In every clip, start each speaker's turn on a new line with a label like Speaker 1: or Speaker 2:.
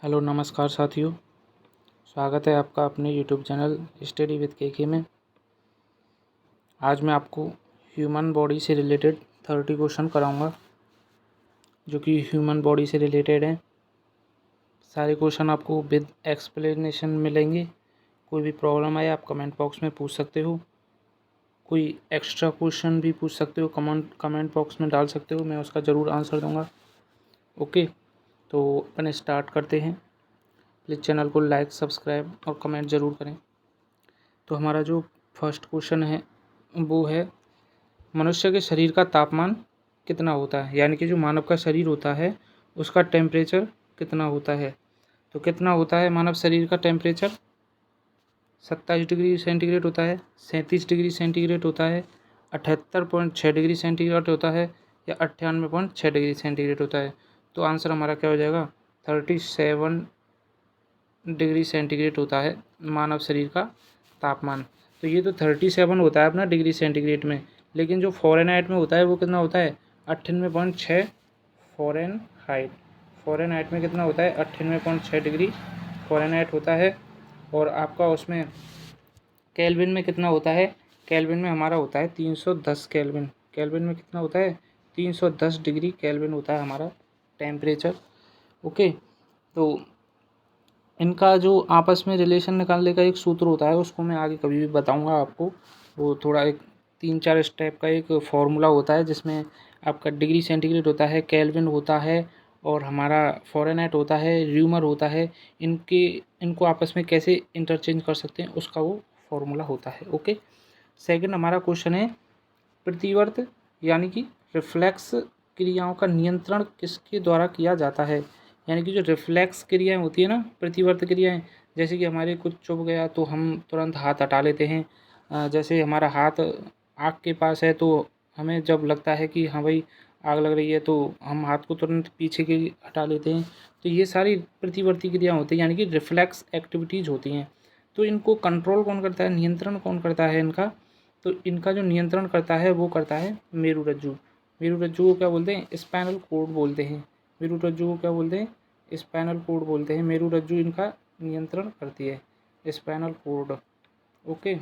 Speaker 1: Hello नमस्कार साथियों, स्वागत है आपका अपने YouTube channel study with KK में। आज मैं आपको ह्यूमन बॉडी से रिलेटेड 30 क्वेश्चन कराऊंगा जो कि ह्यूमन बॉडी से रिलेटेड हैं। सारे क्वेश्चन आपको विद एक्सप्लेनेशन मिलेंगे। कोई भी प्रॉब्लम आए आप कमेंट बॉक्स में पूछ सकते हो, कोई एक्स्ट्रा क्वेश्चन भी पूछ सकते हो, कमेंट बॉक्स में डाल सकते हो, मैं उसका ज़रूर आंसर दूँगा। ओके, तो अपन स्टार्ट करते हैं। प्लीज़ चैनल को लाइक, सब्सक्राइब और कमेंट ज़रूर करें। तो हमारा जो फर्स्ट क्वेश्चन है वो है, मनुष्य के शरीर का तापमान कितना होता है, यानी कि जो मानव का शरीर होता है उसका टेम्परेचर कितना होता है। तो कितना होता है मानव शरीर का टेम्परेचर? 27 डिग्री सेंटीग्रेड होता है, 37 डिग्री सेंटीग्रेड होता है, 78.6 डिग्री सेंटीग्रेड होता है या 98.6 डिग्री सेंटीग्रेड होता है। तो आंसर हमारा क्या हो जाएगा? 37 डिग्री सेंटीग्रेड होता है मानव शरीर का तापमान। तो ये तो 37 होता है अपना डिग्री सेंटीग्रेड में, लेकिन जो फ़ारेनहाइट में होता है वो कितना होता है? 98.6 फ़ारेनहाइट। फ़ारेनहाइट में कितना होता है? 98.6 डिग्री फ़ारेनहाइट होता है। और आपका उसमें केल्विन में कितना होता है? केल्विन में हमारा होता है 310 केल्विन। केल्विन में कितना होता है? 310 डिग्री केल्विन होता है हमारा टेम्परेचर। ओके, तो इनका जो आपस में रिलेशन निकालने का एक सूत्र होता है उसको मैं आगे कभी भी बताऊंगा आपको। वो थोड़ा एक 3-4 स्टेप का एक फॉर्मूला होता है जिसमें आपका डिग्री सेंटीग्रेड होता है, केल्विन होता है और हमारा फ़ारेनहाइट होता है, र्यूमर होता है। इनको आपस में कैसे इंटरचेंज कर सकते हैं उसका वो फॉर्मूला होता है। ओके, सेकंड हमारा क्वेश्चन है, प्रतिवर्त यानी कि रिफ्लेक्स क्रियाओं का नियंत्रण किसके द्वारा किया जाता है। यानी कि जो रिफ्लेक्स क्रियाएं होती है ना, प्रतिवर्त क्रियाएं, जैसे कि हमारे कुछ चुभ गया तो हम तुरंत हाथ हटा लेते हैं। जैसे हमारा हाथ आग के पास है तो हमें जब लगता है कि हाँ भाई आग लग रही है तो हम हाथ को तुरंत पीछे के हटा लेते हैं। तो ये सारी प्रतिवर्ती क्रिया होती है, यानी कि रिफ्लेक्स एक्टिविटीज़ होती हैं। तो इनको कंट्रोल कौन करता है, नियंत्रण कौन करता है इनका? तो इनका जो नियंत्रण करता है वो करता है मेरुरज्जु। मेरुरज्जु को क्या बोलते हैं? स्पाइनल कॉर्ड बोलते हैं। मेरुरज्जु को क्या बोलते हैं? स्पाइनल कॉर्ड बोलते हैं। मेरुरज्जु इनका नियंत्रण करती है, स्पाइनल कॉर्ड। ओके,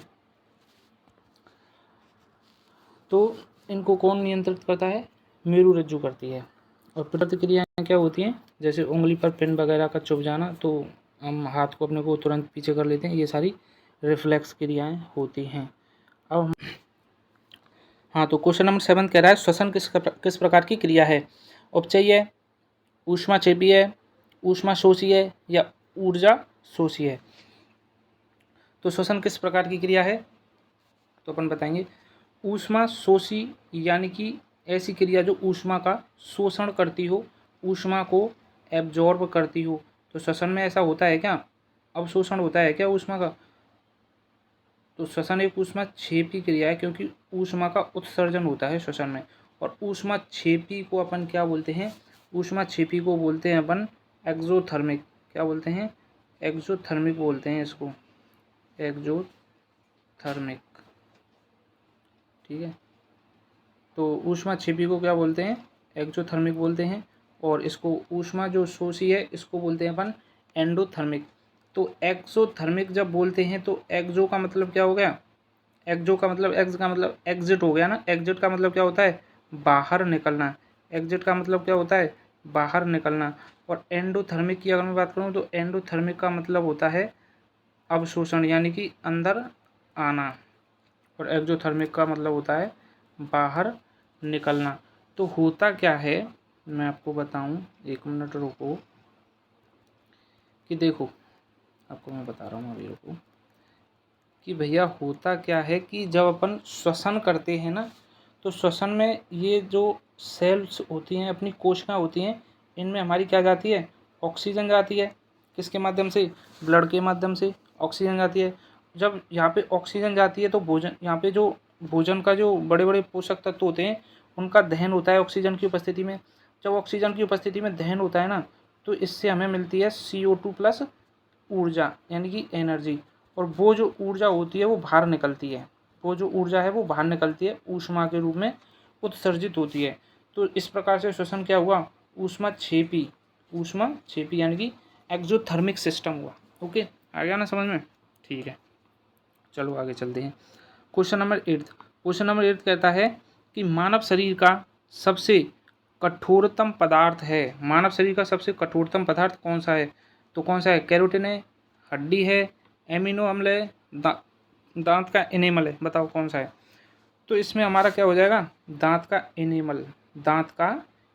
Speaker 1: तो इनको कौन नियंत्रित करता है? मेरुरज्जु करती है। और प्रतिक्रियाएं क्या होती हैं? जैसे उंगली पर पिन वगैरह का चुभ जाना तो हम हाथ को अपने को तुरंत पीछे कर लेते हैं, ये सारी रिफ्लेक्स क्रियाएं होती हैं। अब हाँ, तो क्वेश्चन नंबर 7 कह रहा है, श्वसन किस प्रकार की क्रिया है? उपचयी, ऊष्माक्षेपी, ऊष्मा शोषी या ऊर्जा शोषी है। तो श्वसन किस प्रकार की क्रिया है? तो अपन बताएंगे ऊष्मा शोषी, यानी कि ऐसी क्रिया जो ऊष्मा का शोषण करती हो, ऊष्मा को एब्जॉर्ब करती हो। तो श्वसन में ऐसा होता है क्या? अवशोषण होता है क्या ऊष्मा का? तो श्वसन एक ऊष्माक्षेपी क्रिया है, क्योंकि ऊष्मा का उत्सर्जन होता है श्वसन में। और ऊष्माक्षेपी को अपन क्या बोलते हैं? ऊष्माक्षेपी को बोलते हैं अपन एक्सोथर्मिक। क्या बोलते हैं? एक्सोथर्मिक बोलते हैं इसको, एक्सोथर्मिक। ठीक है, तो ऊष्माक्षेपी को क्या बोलते हैं? एक्सोथर्मिक बोलते हैं। और इसको ऊष्मा जो शोषी है इसको बोलते हैं अपन एंडोथर्मिक। तो एक्सोथर्मिक जब बोलते हैं तो एक्सो का मतलब क्या हो गया? एक्सो का मतलब, एक्स का मतलब एग्जिट हो गया ना। एग्जिट का मतलब क्या होता है? बाहर निकलना। एग्जिट का मतलब क्या होता है? बाहर निकलना। और एंडोथर्मिक की अगर मैं बात करूँ तो एंडोथर्मिक का मतलब होता है अवशोषण, यानी कि अंदर आना। और एक्सोथर्मिक का मतलब होता है बाहर निकलना। तो होता क्या है मैं आपको बताऊं, एक मिनट रुको कि देखो, आपको मैं बता रहा हूँ अभी, रुको कि भैया होता क्या है कि जब अपन श्वसन करते हैं ना, तो श्वसन में ये जो सेल्स होती हैं, अपनी कोशिकाएं होती हैं, इनमें हमारी क्या जाती है? ऑक्सीजन जाती है। किसके माध्यम से? ब्लड के माध्यम से ऑक्सीजन जाती है। जब यहाँ पे ऑक्सीजन जाती है तो भोजन, यहाँ पे जो भोजन का जो बड़े बड़े पोषक तत्व होते हैं उनका दहन होता है ऑक्सीजन की उपस्थिति में। जब ऑक्सीजन की उपस्थिति में दहन होता है ना, तो इससे हमें मिलती है CO2 प्लस ऊर्जा, यानी कि एनर्जी। और वो जो ऊर्जा होती है वो बाहर निकलती है। वो जो ऊर्जा है वो बाहर निकलती है, ऊष्मा के रूप में उत्सर्जित होती है। तो इस प्रकार से श्वसन क्या हुआ? ऊष्माक्षेपी। ऊष्माक्षेपी यानी कि एक्सोथर्मिक सिस्टम हुआ। ओके, आ गया ना समझ में? ठीक है, चलो आगे चलते हैं। Question number 8। क्वेश्चन नंबर 8 कहता है कि मानव शरीर का सबसे कठोरतम पदार्थ है। मानव शरीर का सबसे कठोरतम पदार्थ कौन सा है? तो कौन सा है? कैरोटिन है, हड्डी है, एमिनो अम्ल है, दांत का इनेमल है। बताओ कौन सा है? तो इसमें हमारा क्या हो जाएगा? दांत का इनेमल। दांत का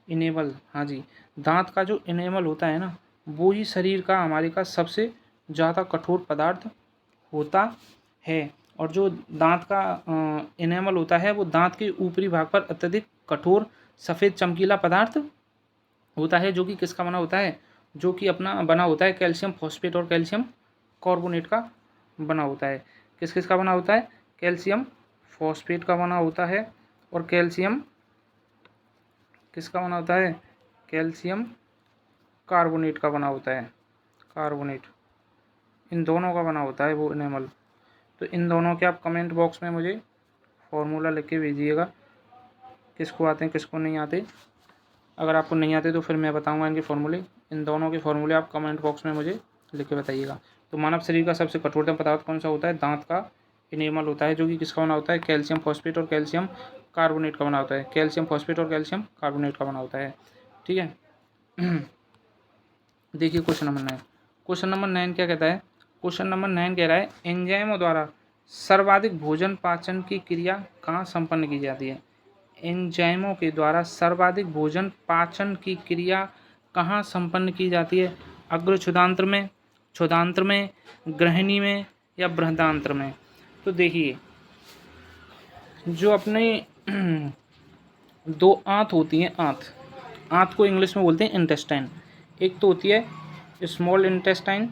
Speaker 1: इनेमल, हाँ जी, दांत का जो इनेमल होता है ना, वो ही शरीर का हमारे का सबसे ज़्यादा कठोर पदार्थ होता है। और जो दांत का इनेमल होता है वो दांत के ऊपरी भाग पर अत्यधिक कठोर सफ़ेद चमकीला पदार्थ होता है, जो कि किसका बना होता है? जो कि अपना बना होता है कैल्शियम फॉस्फेट और कैल्शियम कार्बोनेट का बना होता है। किस किस का बना होता है? कैल्शियम फॉस्फेट का बना होता है और कैल्शियम किसका बना होता है? कैल्शियम कार्बोनेट का बना होता है। कार्बोनेट, इन दोनों का बना होता है वो इनेमल। तो इन दोनों के आप कमेंट बॉक्स में मुझे फॉर्मूला लिख के भेजिएगा, किसको आते हैं किसको नहीं आते। अगर आपको नहीं आते तो फिर मैं बताऊंगा इनके फॉर्मूले। इन दोनों के फॉर्मूले आप कमेंट बॉक्स में मुझे लिख के बताइएगा। तो मानव शरीर का सबसे कठोरतम पदार्थ कौन सा होता है? दांत का इनेमल होता है, जो कि किसका बना होता है? कैल्शियम फॉस्फेट और कैल्शियम कार्बोनेट का बना होता है। कैल्शियम फॉस्फेट और कैल्शियम कार्बोनेट का बना होता है। ठीक है। देखिए क्वेश्चन नंबर 9। क्वेश्चन नंबर 9 क्या कहता है? क्वेश्चन नंबर 9 कह रहा है एंजाइमों द्वारा सर्वाधिक भोजन पाचन की क्रिया कहाँ संपन्न की जाती है? एंजाइमों के द्वारा सर्वाधिक भोजन पाचन की क्रिया कहाँ संपन्न की जाती है? अग्र क्षुधांत्र में, क्षुधांत्र में, ग्रहणी में या बृहदांत्र में? तो देखिए, जो अपने दो आंत होती हैं, आंत को इंग्लिश में बोलते हैं इंटेस्टाइन। एक तो होती है स्मॉल इंटेस्टाइन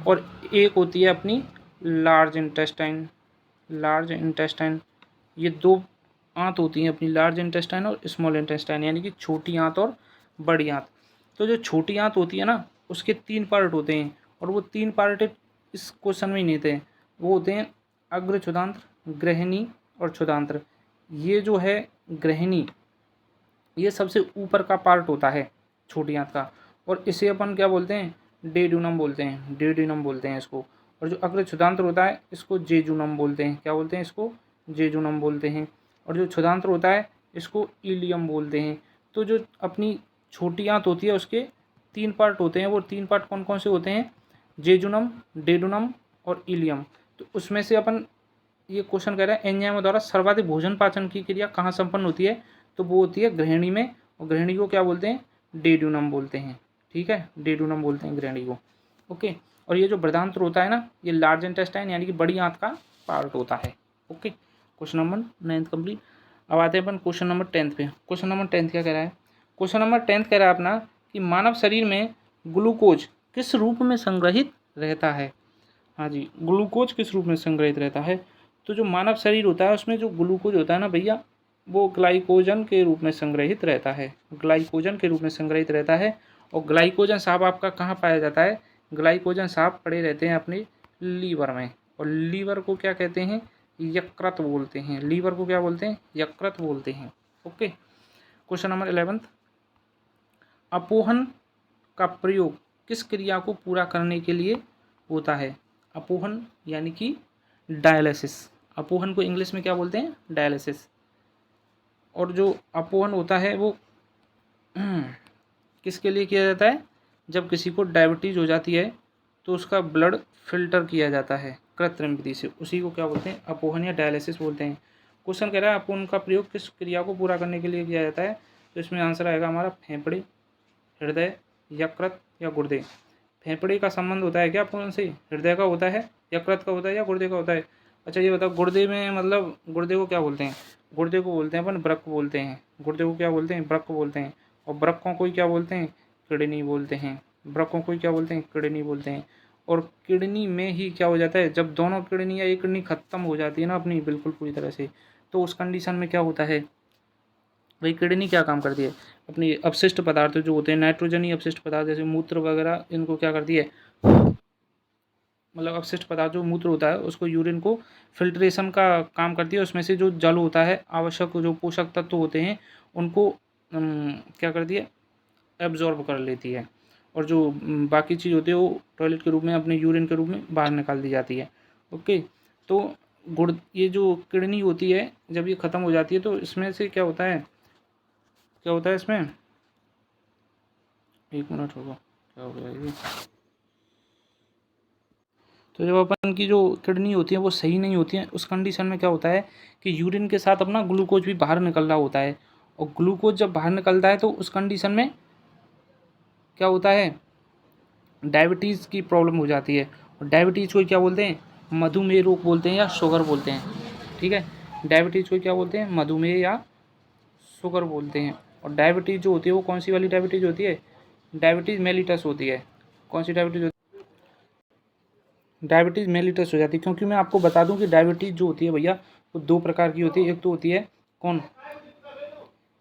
Speaker 1: और एक होती है अपनी लार्ज इंटेस्टाइन। लार्ज इंटेस्टाइन, ये दो आंत होती हैं अपनी, लार्ज इंटेस्टाइन और स्मॉल इंटेस्टाइन, यानी कि छोटी आंत और बड़ी आंत। तो जो छोटी आंत होती है ना, उसके 3 पार्ट होते हैं और वो 3 पार्ट इस क्वेश्चन में ही नहीं थे। वो होते हैं अग्र क्षुधांत्र, ग्रहणी और क्षुधांत्र। ये जो है ग्रहणी, ये सबसे ऊपर का पार्ट होता है छोटी आंत का, और इसे अपन क्या बोलते हैं? डेड्यूनम बोलते हैं। डेड्यूनम बोलते हैं इसको। और जो अग्र क्षुधांत्र होता है इसको जेजुनम बोलते हैं। क्या बोलते हैं इसको? जेजुनम बोलते हैं। और जो क्षुधांत्र होता है इसको इलियम बोलते हैं। तो जो अपनी छोटी आंत होती है उसके 3 पार्ट होते हैं। वो 3 पार्ट कौन कौन से होते हैं? जेजुनम, डेडुनम और इलियम। तो उसमें से अपन ये क्वेश्चन कह रहा है एंजाइमों द्वारा सर्वाधिक भोजन पाचन की क्रिया कहाँ संपन्न होती है? तो वो होती है ग्रहणी में। और ग्रहणी को क्या बोलते हैं? डेड्यूनम बोलते हैं। ठीक है, डेड्यूनम बोलते हैं ग्रहणी को। ओके, और ये जो बृहदांत्र होता है ना, ये लार्ज इंटेस्टाइन यानी कि बड़ी आंत का पार्ट होता है। Okay, question number 9 complete. अब आते हैं अपन क्वेश्चन नंबर 10 पे। क्वेश्चन नंबर 10 क्या कह रहा है? क्वेश्चन नंबर 10 कह रहा है अपना कि मानव शरीर में ग्लूकोज किस रूप में संग्रहित रहता है? हाँ जी, ग्लूकोज किस रूप में संग्रहित रहता है? तो जो मानव शरीर होता है उसमें जो ग्लूकोज होता है ना भैया, वो ग्लाइकोजन के रूप में संग्रहित रहता है। ग्लाइकोजन के रूप में संग्रहित रहता है। और ग्लाइकोजन साहब आपका कहाँ पाया जाता है? ग्लाइकोजन साहब पड़े रहते हैं अपने लीवर में। और लीवर को क्या कहते हैं? यकृत बोलते हैं। लीवर को क्या बोलते हैं? यकृत बोलते हैं। Okay, question number 11। अपोहन का प्रयोग किस क्रिया को पूरा करने के लिए होता है? अपोहन यानी कि डायलिसिस। अपोहन को इंग्लिश में क्या बोलते हैं? डायलिसिस। और जो अपोहन होता है वो किसके लिए किया जाता है? जब किसी को डायबिटीज़ हो जाती है तो उसका ब्लड फिल्टर किया जाता है कृत्रिम विधि से, उसी को क्या बोलते हैं? अपोहन या डायलिसिस बोलते हैं। क्वेश्चन कह रहा है अपोहन का प्रयोग किस क्रिया को पूरा करने के लिए किया जाता है? तो इसमें आंसर आएगा हमारा फेफड़े, हृदय, यकृत या गुर्दे। फेफड़े का संबंध होता है क्या अपोहन से? हृदय का होता है, यकृत का होता है या गुर्दे का होता है? अच्छा ये बताओ, गुर्दे में मतलब गुर्दे को क्या बोलते हैं? गुर्दे को बोलते हैं अपन वृक्क बोलते हैं। गुर्दे को क्या बोलते हैं? वृक्क बोलते हैं। और वृक्कों को क्या बोलते हैं? किडनी बोलते हैं। वृक्कों को क्या बोलते हैं? किडनी बोलते हैं। और किडनी में ही क्या हो जाता है, जब दोनों किडनी या एक किडनी खत्म हो जाती है ना अपनी बिल्कुल पूरी तरह से, तो उस कंडीशन में क्या होता है भाई? किडनी क्या काम करती है? अपनी अपशिष्ट पदार्थ जो होते हैं, नाइट्रोजनी अपशिष्ट पदार्थ जैसे मूत्र वगैरह, इनको क्या करती है? मतलब अपशिष्ट पदार्थ जो मूत्र होता है उसको, यूरिन को फिल्ट्रेशन का काम करती है। उसमें से जो जल होता है, आवश्यक जो पोषक तत्व होते हैं, उनको क्या करती है? एब्जॉर्ब कर लेती है। और जो बाकी चीज़ होती है वो टॉयलेट के रूप में अपने यूरिन के रूप में बाहर निकाल दी जाती है। ओके, तो गुड़ ये जो किडनी होती है जब ये ख़त्म हो जाती है तो इसमें से क्या होता है इसमें, एक मिनट होगा, क्या हो गया ये। तो जब अपन की जो किडनी होती है वो सही नहीं होती है, उस कंडीशन में क्या होता है कि यूरिन के साथ अपना ग्लूकोज भी बाहर निकल रहा होता है, और ग्लूकोज जब बाहर निकलता है तो उस कंडीशन में क्या होता है, डायबिटीज़ की प्रॉब्लम हो जाती है। और डायबिटीज़ को क्या बोलते हैं, मधुमेह रोग बोलते हैं या शुगर बोलते हैं। ठीक है, डायबिटीज़ को क्या बोलते हैं, मधुमेह या शुगर बोलते हैं। और डायबिटीज़ जो होती है वो कौन सी वाली डायबिटीज़ होती है, डायबिटीज़ मेलिटस होती है। कौन सी डायबिटीज़ होती है, डायबिटीज़ मेलिटस हो जाती है। क्योंकि मैं आपको बता दूं कि डायबिटीज़ जो होती है भैया वो दो प्रकार की होती है। एक तो होती है कौन,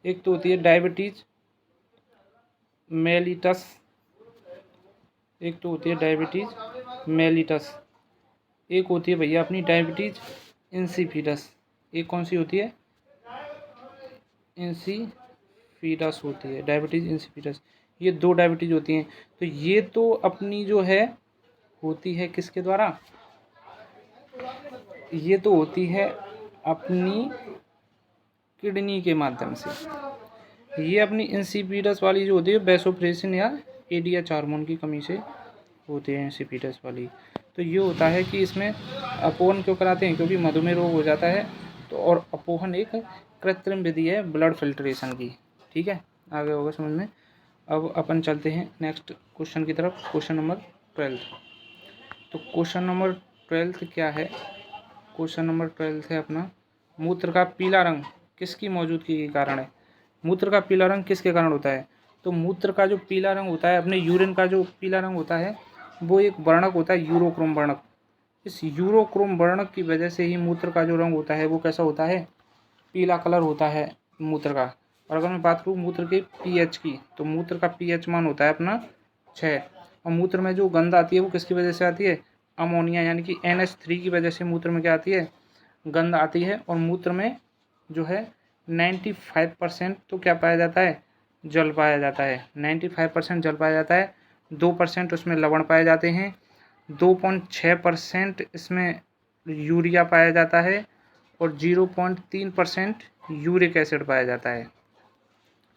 Speaker 1: एक तो होती है डायबिटीज़ मेलिटस, एक तो होती है डायबिटीज़ मेलिटस, एक होती है भैया अपनी डायबिटीज़ इंसिपिडस। एक कौन सी होती है, इंसिपिडस होती है, डायबिटीज़ इंसिपिडस। ये दो डायबिटीज़ होती हैं। तो ये तो अपनी जो है होती है किसके द्वारा, ये तो होती है अपनी किडनी के माध्यम से। ये अपनी इंसिपिडस वाली जो होती है वैसोप्रेसिन या एडीएच हार्मोन की कमी से होती है इंसिपिडस वाली। तो ये होता है कि इसमें अपोहन क्यों कराते हैं, क्योंकि मधुमेह रोग हो जाता है। तो और अपोहन एक कृत्रिम विधि है ब्लड फिल्ट्रेशन की। ठीक है, आगे होगा समझ में। अब अपन चलते हैं नेक्स्ट क्वेश्चन की तरफ, क्वेश्चन नंबर 12। तो क्वेश्चन नंबर 12 क्या है, क्वेश्चन नंबर 12 है अपना, मूत्र का पीला रंग किसकी मौजूदगी के कारण है। मूत्र का पीला रंग किसके कारण होता है, तो मूत्र का जो पीला रंग होता है, अपने यूरिन का जो पीला रंग होता है वो एक वर्णक होता है, यूरोक्रोम वर्णक। इस यूरोक्रोम वर्णक की वजह से ही मूत्र का जो रंग होता है वो कैसा होता है, पीला कलर होता है मूत्र का। और अगर मैं बात करूँ मूत्र के पीएच की, तो मूत्र का पीएच मान होता है अपना 6। और मूत्र में जो गंध आती है वो किसकी वजह से आती है, अमोनिया यानी कि NH3 की वजह से मूत्र में क्या आती है, गंध आती है। और मूत्र में जो है 95% तो क्या पाया जाता है, जल पाया जाता है। 95% जल पाया जाता है, 2% उसमें लवण पाए जाते हैं, 2.6% इसमें यूरिया पाया जाता है, और 0.3% यूरिक एसिड पाया जाता है।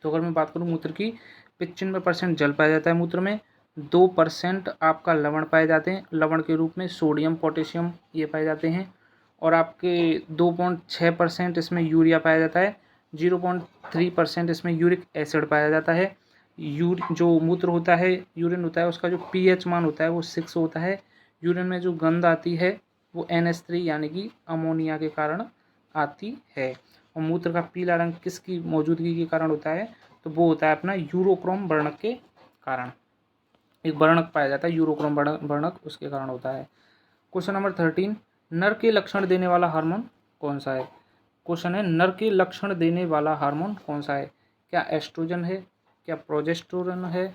Speaker 1: तो अगर मैं बात करूँ मूत्र की, 95% जल पाया जाता है मूत्र में, 2% आपका लवण पाए जाते हैं, लवण के रूप में सोडियम पोटेशियम ये पाए जाते हैं, और आपके 2.6% इसमें यूरिया पाया जाता है, 0.3% इसमें यूरिक एसिड पाया जाता है। जो मूत्र होता है, यूरिन होता है, उसका जो pH मान होता है वो 6 होता है। यूरिन में जो गंध आती है वो NH3 यानी कि अमोनिया के कारण आती है। और मूत्र का पीला रंग किसकी मौजूदगी के कारण होता है, तो वो होता है अपना यूरोक्रोम वर्णक के कारण। एक वर्णक पाया जाता है यूरोक्रोम वर्णक, उसके कारण होता है। क्वेश्चन नंबर 13, नर के लक्षण देने वाला हार्मोन कौन सा है। क्वेश्चन है नर के लक्षण देने वाला हार्मोन कौन सा है, क्या एस्ट्रोजन है, क्या प्रोजेस्टेरोन है,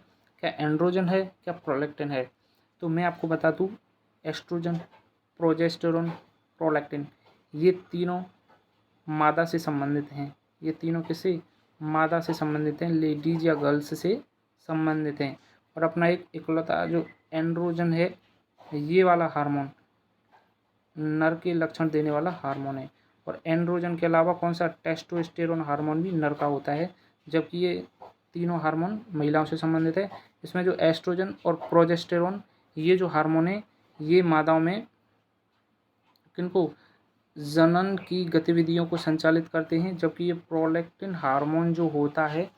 Speaker 1: क्या एंड्रोजन है, क्या प्रोलैक्टिन है। तो मैं आपको बता दूं, एस्ट्रोजन, प्रोजेस्टेरोन, प्रोलैक्टिन ये तीनों मादा से संबंधित हैं। ये तीनों किससे, मादा से संबंधित हैं, लेडीज या गर्ल्स से संबंधित हैं। और अपना एक इकलौता जो एंड्रोजन है, ये वाला हार्मोन नर के लक्षण देने वाला हार्मोन है। और एंड्रोजन के अलावा कौन सा, टेस्टोस्टेरोन हार्मोन भी नर का होता है, जबकि ये तीनों हार्मोन महिलाओं से संबंधित है। इसमें जो एस्ट्रोजन और प्रोजेस्टेरोन ये जो हार्मोन है ये मादाओं में किनको, जनन की गतिविधियों को संचालित करते हैं, जबकि ये प्रोलैक्टिन हार्मोन जो होता है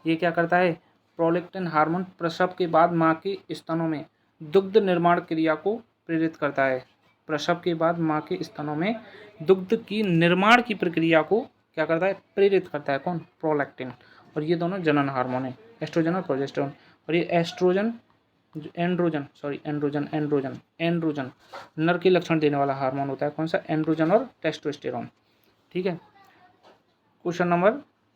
Speaker 1: ये क्या करता है, प्रोलैक्टिन हार्मोन प्रसव के बाद माँ के स्तनों में दुग्ध निर्माण क्रिया को प्रेरित करता है। प्रसव के बाद माँ के स्तनों में दुग्ध की निर्माण की प्रक्रिया को क्या करता है, प्रेरित करता है, कौन, प्रोलैक्टिन। और ये दोनों जनन हार्मोन है, एस्ट्रोजन और प्रोजेस्टेरोन। और ये एंड्रोजन नर के लक्षण देने वाला हार्मोन होता है, कौन सा, एंड्रोजन और टेस्टोस्टेरोन। ठीक है, क्वेश्चन नंबर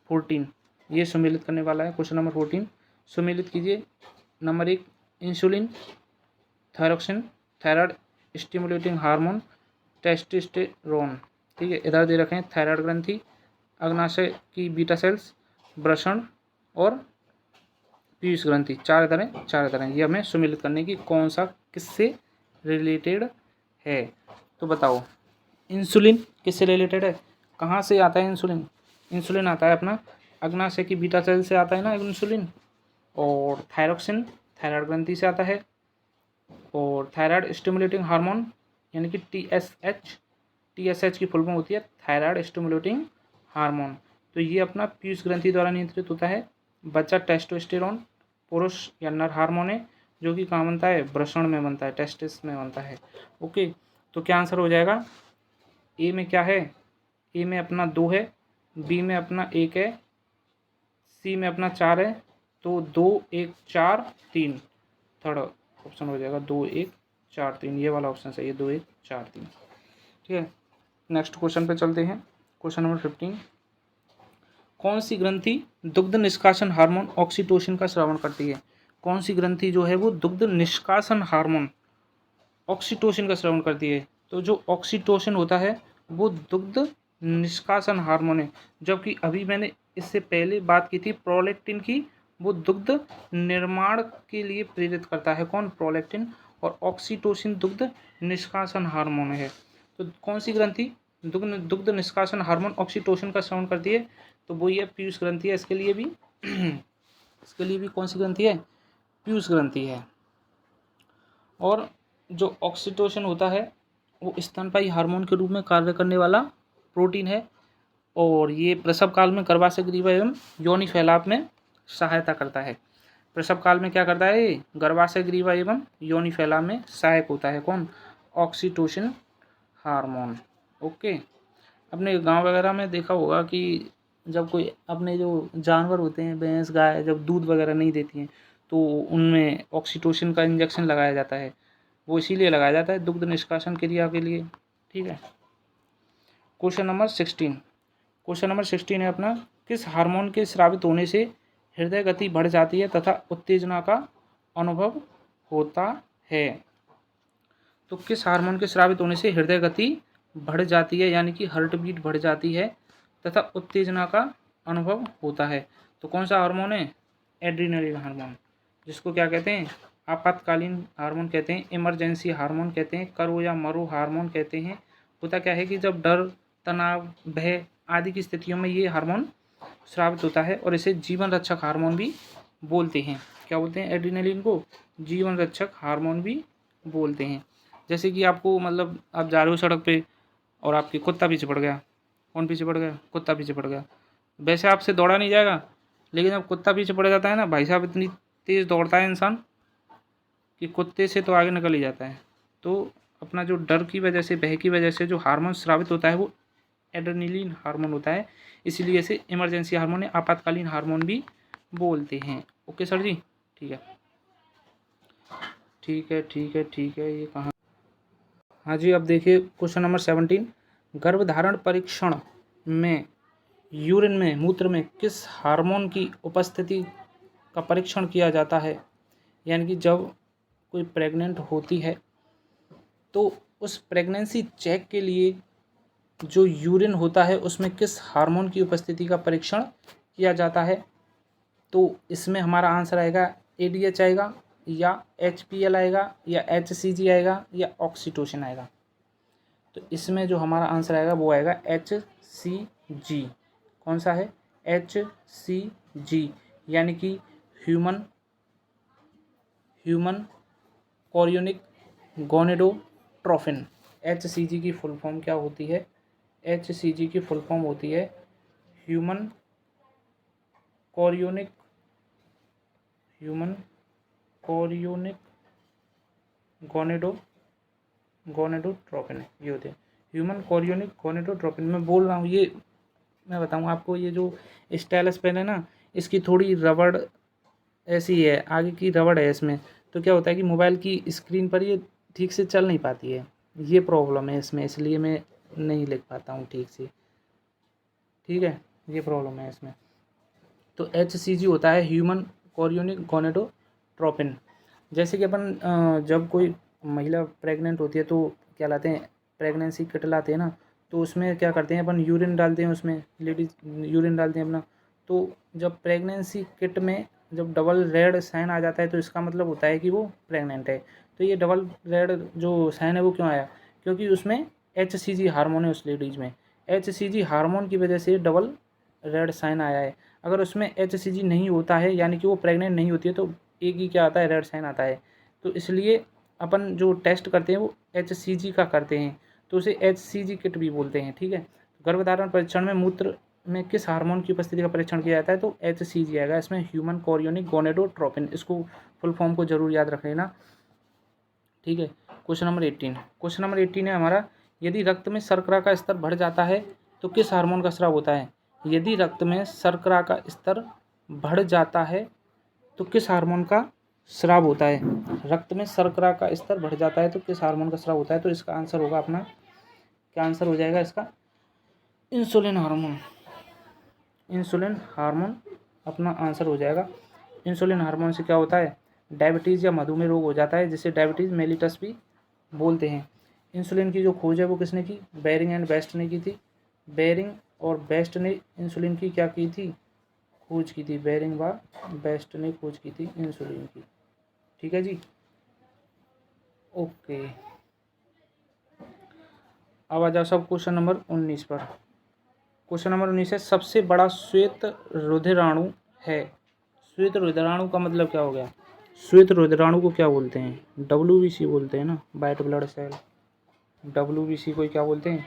Speaker 1: 14 ये सुमेलित करने वाला है। क्वेश्चन नंबर 14 सुमेलित कीजिए। Number 1 insulin, thyroxine, thyroid stimulating hormone, testosterone. ठीक है, इधर दे रखे हैं थायराइड ग्रंथि, अग्नाशय की बीटा सेल्स, वृषण और पीयूष ग्रंथि, चार इधर हैं, ये हमें सुमिलित करने की कौन सा किससे रिलेटेड है। तो बताओ इंसुलिन किससे रिलेटेड है, कहाँ से आता है इंसुलिन। इंसुलिन आता है अपना अग्नाशय की बीटा सेल से आता है ना इंसुलिन। और थायरोक्सिन थायराइड ग्रंथि से आता है। और थायराइड स्टिमुलेटिंग हार्मोन यानी कि टीएसएच की फुल फॉर्म होती है थायराइड स्टिमुलेटिंग हार्मोन। तो ये अपना पीयूष ग्रंथि द्वारा नियंत्रित होता है। बच्चा टेस्टोस्टेरोन पुरुष या नर हार्मोन है जो कि कहाँ बनता है, वृषण में बनता है, टेस्टिस में बनता है। ओके, तो क्या आंसर हो जाएगा, ए में क्या है, ए में अपना 2 है, बी में अपना 1 है, सी में अपना 4 है। तो 2 1 4 3 थर्ड ऑप्शन हो जाएगा 2 1 4 3, ये वाला ऑप्शन सही है 2 1 4 3। ठीक है, नेक्स्ट क्वेश्चन पे चलते हैं। क्वेश्चन नंबर 15, कौन सी ग्रंथि दुग्ध निष्कासन हार्मोन ऑक्सीटोसिन का स्रावन करती है। कौन सी ग्रंथि जो है वो दुग्ध निष्कासन हार्मोन ऑक्सीटोसिन का स्रावन करती है। तो जो ऑक्सीटोसिन होता है वो दुग्ध निष्कासन हार्मोन है, जबकि अभी मैंने इससे पहले बात की थी प्रोलैक्टिन की, वो दुग्ध निर्माण के लिए प्रेरित करता है, कौन, प्रोलैक्टिन। और ऑक्सीटोसिन दुग्ध निष्कासन हार्मोन है। तो कौन सी ग्रंथि दुग्ध निष्कासन हार्मोन ऑक्सीटोसिन का स्रावन करती है, तो वो ये पीयूष ग्रंथि है। इसके लिए भी कौन सी ग्रंथि है, पीयूष ग्रंथि है। और जो ऑक्सीटोसिन होता है वो स्तनपायी हार्मोन के रूप में कार्य करने वाला प्रोटीन है। और ये प्रसव काल में गर्भाशय ग्रीवा एवं योनि फैलाव में सहायता करता है। प्रसव काल में क्या करता है ये, गर्भाशय ग्रीवा एवं योनि फैलाव में सहायक होता है, कौन, ऑक्सीटोसिन हार्मोन। ओके, अपने गांव वगैरह में देखा होगा कि जब कोई अपने जो जानवर होते हैं भैंस गाय जब दूध वगैरह नहीं देती हैं तो उनमें ऑक्सीटोसिन का इंजेक्शन लगाया जाता है। वो इसीलिए लगाया जाता है दुग्ध निष्कासन क्रिया के लिए। ठीक है, क्वेश्चन नंबर 16 है अपना, किस हार्मोन के स्रावित होने से हृदय गति बढ़ जाती है तथा उत्तेजना का अनुभव होता है। तो किस हार्मोन के स्रावित होने से हृदय गति बढ़ जाती है यानी कि हार्ट बीट बढ़ जाती है तथा उत्तेजना का अनुभव होता है। तो कौन सा हार्मोन है, एड्रीनलिन हार्मोन, जिसको क्या कहते हैं, आपातकालीन हार्मोन कहते हैं, इमरजेंसी हार्मोन कहते हैं, करो या मरो हार्मोन कहते हैं। होता क्या है कि जब डर तनाव भय आदि की स्थितियों में ये हार्मोन स्रावित होता है और इसे जीवन रक्षक हार्मोन भी बोलते हैं। क्या बोलते हैं, एड्रीनलिन को जीवन रक्षक हार्मोन भी बोलते हैं। जैसे कि आपको मतलब आप जा रहे हो सड़क पे और आपके कुत्ता पीछे पड़ गया, कौन पीछे पड़ गया, कुत्ता पीछे पड़ गया। वैसे आपसे दौड़ा नहीं जाएगा, लेकिन जब कुत्ता पीछे पड़ जाता है ना भाई साहब, इतनी तेज़ दौड़ता है इंसान कि कुत्ते से तो आगे निकल ही जाता है। तो अपना जो डर की वजह से भय की वजह से जो हार्मोन स्रावित होता है वो एड्रेनलिन हार्मोन होता है, इसीलिए इसे इमरजेंसी हार्मोन या आपातकालीन हार्मोन भी बोलते हैं। ओके सर जी, ठीक है ठीक है ठीक है ठीक है, ये कहाँ, हाँ जी। अब देखिए क्वेश्चन नंबर 17, गर्भधारण परीक्षण में यूरिन में मूत्र में किस हार्मोन की उपस्थिति का परीक्षण किया जाता है। यानी कि जब कोई प्रेग्नेंट होती है तो उस प्रेगनेंसी चेक के लिए जो यूरिन होता है उसमें किस हार्मोन की उपस्थिति का परीक्षण किया जाता है। तो इसमें हमारा आंसर आएगा एडीएच आएगा या एचपीएल आएगा या एचसीजी आएगा या ऑक्सीटोसिन आएगा। तो इसमें जो हमारा आंसर आएगा वो आएगा एचसीजी। कौन सा है, एचसीजी, यानी कि ह्यूमन कोरियोनिक गोनेडोट्रोपिन। एचसीजी की फुल फॉर्म क्या होती है, एचसीजी की फुल फॉर्म होती है ह्यूमन कोरियोनिक गोनेडोट्रोपिन, ये होते हैं ह्यूमन कोरियोनिक गोनेडोट्रोपिन। मैं बोल रहा हूँ ये, मैं बताऊँ आपको, ये जो स्टाइलस पेन है ना इसकी थोड़ी रबड़ ऐसी है, आगे की रबड़ है इसमें, तो क्या होता है कि मोबाइल की स्क्रीन पर ये ठीक से चल नहीं पाती है, ये प्रॉब्लम है इसमें, इसलिए मैं नहीं लिख पाता हूँ ठीक से। ठीक है, ये प्रॉब्लम है इसमें। तो एचसीजी होता है ह्यूमन कोरियोनिक गोनेडोट्रोपिन। जैसे कि अपन जब कोई महिला प्रेग्नेंट होती है तो क्या लाते हैं, प्रेगनेंसी किट लाते हैं ना, तो उसमें क्या करते हैं अपन, यूरिन डालते हैं, उसमें लेडीज़ यूरिन डालते हैं अपना। तो जब प्रेगनेंसी किट में जब डबल रेड साइन आ जाता है तो इसका मतलब होता है कि वो प्रेग्नेंट है। तो ये डबल रेड जो साइन है वो क्यों आया, क्योंकि उसमें HCG हार्मोन है उस लेडीज में। HCG हार्मोन की वजह से डबल रेड साइन आया है। अगर उसमें HCG नहीं होता है यानी कि वो प्रेग्नेंट नहीं होती है तो एक ही क्या आता है, रेड साइन आता है। तो इसलिए अपन जो टेस्ट करते हैं वो HCG का करते हैं, तो उसे HCG किट भी बोलते हैं। ठीक है, गर्भधारण परीक्षण में मूत्र में किस हार्मोन की उपस्थिति का परीक्षण किया जाता है, तो HCG आएगा इसमें, ह्यूमन कोरियोनिक गोनेडोट्रोपिन। इसको फुल फॉर्म को जरूर याद रख लेना। ठीक है, क्वेश्चन नंबर 18 है हमारा, यदि रक्त में शर्करा का स्तर बढ़ जाता है तो किस हार्मोन का स्राव होता है। यदि रक्त में शर्करा का स्तर बढ़ जाता है तो किस हार्मोन का स्राव होता है। रक्त में शर्करा का स्तर बढ़ जाता है तो किस हार्मोन का स्राव होता है, तो इसका आंसर होगा अपना, क्या आंसर हो जाएगा इसका, इंसुलिन हार्मोन। इंसुलिन हार्मोन अपना आंसर हो जाएगा। इंसुलिन हार्मोन से क्या होता है, डायबिटीज़ या मधुमेह रोग हो जाता है, जिसे डायबिटीज़ मेलिटस भी बोलते हैं। इंसुलिन की जो खोज है वो किसने की, बेरिंग एंड बेस्ट ने की थी। बेरिंग और बेस्ट ने इंसुलिन की क्या की थी, खोज की थी। बेरिंग व बेस्ट ने खोज की थी इंसुलिन की। ठीक है जी, ओके। अब आ जाओ सब क्वेश्चन नंबर 19 पर। क्वेश्चन नंबर 19 है, सबसे बड़ा श्वेत रुधिराणु है। श्वेत रुधिराणु का मतलब क्या हो गया, श्वेत रुधिराणु को क्या बोलते हैं, WBC बोलते हैं ना, वाइट ब्लड सेल। WBC को क्या बोलते हैं,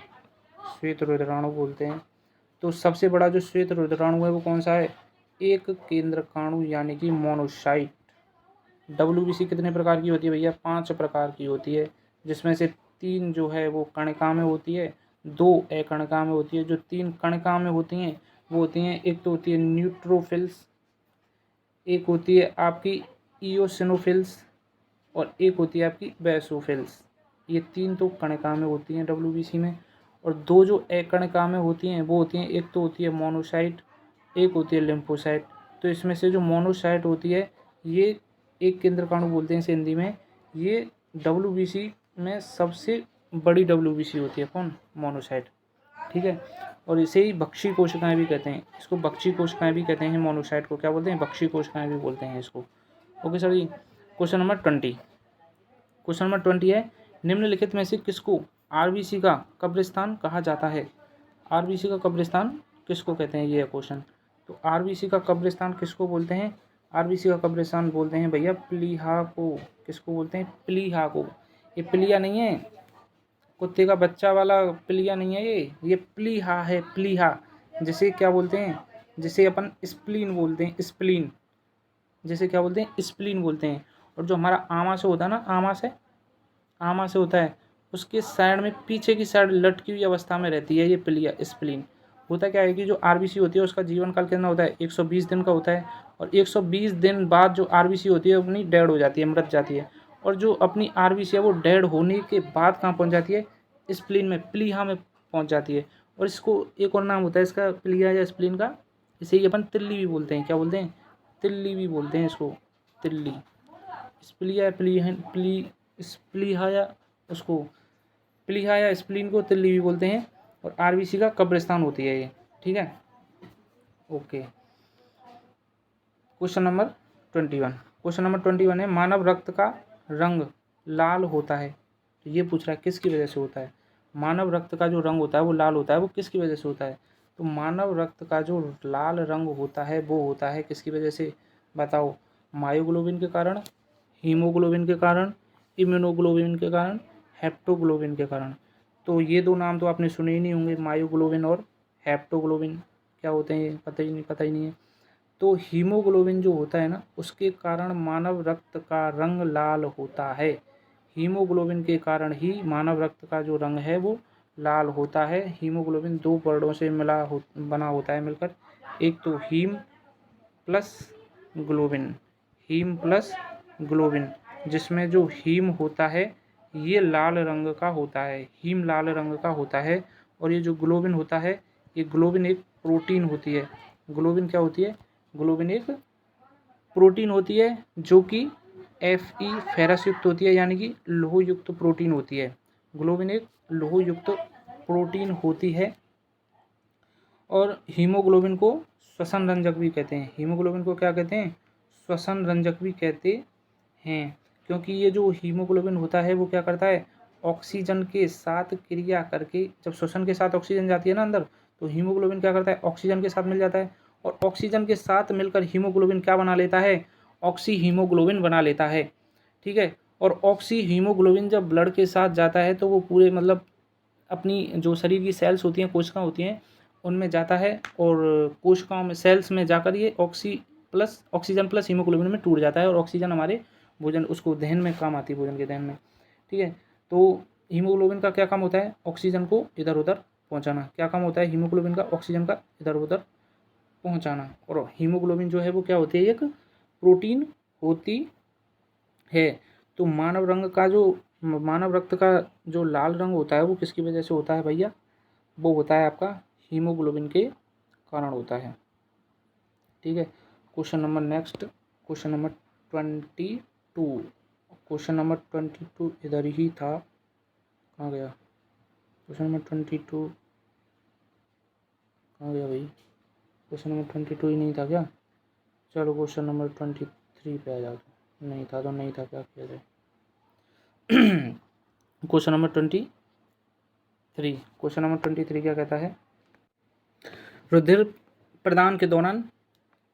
Speaker 1: श्वेत रुधिराणु बोलते हैं। तो सबसे बड़ा जो श्वेत रुधिराणु है वो कौन सा है, एक केंद्रकाणु यानी कि मोनोसाइट। WBC कितने प्रकार की होती है भैया, 5 प्रकार की होती है, जिसमें से 3 जो है वो कणिका में होती है, 2 अकणिका में होती है। जो 3 कणिका में होती हैं वो होती हैं, एक तो होती है न्यूट्रोफिल्स, एक होती है आपकी इओसिनोफिल्स और एक होती है आपकी बेसोफिल्स। ये 3 तो कणिका में होती हैं WBC में, और 2 जो अकणिका में होती हैं वो होती हैं, एक तो होती है मोनोसाइट, एक होती है लिम्फोसाइट। तो इसमें से जो मोनोसाइट होती है ये एक केंद्रकाणु बोलते हैं इसे हिंदी में, ये WBC में सबसे बड़ी WBC होती है, कौन, मोनोसाइट। ठीक है, और इसे ही बक्षी कोशिकाएं भी कहते हैं, इसको बक्षी कोशिकाएं भी कहते हैं, मोनोसाइट को क्या बोलते हैं, बक्षी कोशिकाएं भी बोलते हैं इसको। ओके सर जी, क्वेश्चन नंबर 20 है, निम्नलिखित में से किसको RBC का कब्रिस्तान कहा जाता है। RBC का कब्रिस्तान किसको कहते हैं, ये है क्वेश्चन। तो RBC का कब्रिस्तान किसको बोलते हैं, RBC का कब्रिस्तान बोलते हैं भैया प्लीहा को। किसको बोलते हैं, प्लीहा को। ये प्लिया नहीं है, कुत्ते का बच्चा वाला प्लिया नहीं है, ये प्लीहा है, प्लीहा। जिसे क्या बोलते हैं, जिसे अपन स्प्लीन बोलते हैं, स्प्लीन, जिसे क्या बोलते हैं, स्प्लीन बोलते हैं। और जो हमारा आमा से होता है ना, आमा से होता है, उसके साइड में पीछे की साइड लटकी हुई अवस्था में रहती है ये प्लिया, स्प्लीन। होता क्या है कि जो RBC होती है उसका जीवन काल कितना होता है, 120 दिन का होता है, और 120 दिन बाद जो RBC होती है अपनी डेड हो जाती है, मर जाती है। और जो अपनी RBC है वो डेड होने के बाद कहाँ पहुँच जाती है, स्प्लीन में, प्लीहा में पहुँच जाती है। और इसको एक और नाम होता है इसका, प्लिया या स्प्लीन का, इसे ही अपन तिल्ली भी बोलते हैं। क्या बोलते हैं, तिल्ली भी बोलते हैं इसको, तिल्ली। स्प्लिया स्प्लीहा या उसको प्लीहा या स्प्लीन को तिल्ली भी बोलते हैं, और RBC का कब्रिस्तान होती है ये। ठीक है, ओके। क्वेश्चन नंबर 21 है, मानव रक्त का रंग लाल होता है। तो ये पूछ रहा है किसकी वजह से होता है, मानव रक्त का जो रंग होता है वो लाल होता है, वो किसकी वजह से होता है। तो मानव रक्त का जो लाल रंग होता है वो होता है किसकी वजह से, बताओ, मायोग्लोबिन के कारण, हीमोग्लोबिन के कारण, इम्यूनोग्लोबिन के कारण, हेप्टोग्लोबिन के कारण। तो ये 2 नाम तो आपने सुने ही नहीं होंगे, मायोग्लोबिन और हेप्टोग्लोबिन क्या होते हैं पता ही नहीं है। तो हीमोग्लोबिन जो होता है ना, उसके कारण मानव रक्त का रंग लाल होता है। हीमोग्लोबिन के कारण ही मानव रक्त का जो रंग है वो लाल होता है। हीमोग्लोबिन 2 वर्डों से बना होता है मिलकर, एक तो haem plus globin, haem plus globin, जिसमें जो हीम होता है ये लाल रंग का होता है, हीम लाल रंग का होता है। और ये जो ग्लोबिन होता है, ये ग्लोबिन एक प्रोटीन होती है। ग्लोबिन क्या होती है, ग्लोबिन एक प्रोटीन होती है जो कि Fe फेरस युक्त होती है, यानी कि लोह युक्त प्रोटीन होती है। ग्लोबिन एक लोह युक्त प्रोटीन होती है। और हीमोग्लोबिन को श्वसन रंजक भी कहते हैं। हीमोग्लोबिन को क्या कहते हैं, श्वसन रंजक भी कहते हैं, क्योंकि ये जो हीमोग्लोबिन होता है वो क्या करता है, ऑक्सीजन के साथ क्रिया करके, जब श्वसन के साथ ऑक्सीजन जाती है ना अंदर, तो हीमोग्लोबिन क्या करता है, ऑक्सीजन के साथ मिल जाता है, और ऑक्सीजन के साथ मिलकर हीमोग्लोबिन क्या बना लेता है, ऑक्सी हीमोग्लोबिन बना लेता है। ठीक है, और ऑक्सी हीमोग्लोबिन जब ब्लड के साथ जाता है तो वो पूरे मतलब अपनी जो शरीर की सेल्स होती हैं, कोशिकाएं होती हैं, उनमें जाता है, और कोशिकाओं में, सेल्स में जाकर ये ऑक्सीजन प्लस हीमोग्लोबिन में टूट जाता है, और ऑक्सीजन हमारे भोजन, उसको दहन में काम आती है, भोजन के दहन में। ठीक है, तो हीमोग्लोबिन का क्या काम होता है, ऑक्सीजन को इधर उधर पहुंचाना। क्या काम होता है हीमोग्लोबिन का, ऑक्सीजन का इधर उधर पहुंचाना। और हीमोग्लोबिन जो है वो क्या होती है, एक प्रोटीन होती है। तो मानव रक्त का जो लाल रंग होता है वो किसकी वजह से होता है भैया, वो होता है आपका हीमोग्लोबिन के कारण होता है। ठीक है, question number next, question number 22। Question number 22 इधर ही था, कहाँ गया क्वेश्चन नंबर 22, कहाँ गया भाई, क्वेश्चन नंबर 22 ही नहीं था क्या। चलो क्वेश्चन नंबर 23 पे आ जाओ, नहीं था तो नहीं था, क्या किया जाए। क्वेश्चन नंबर 23 क्या कहता है, रुधिर प्रदान के दौरान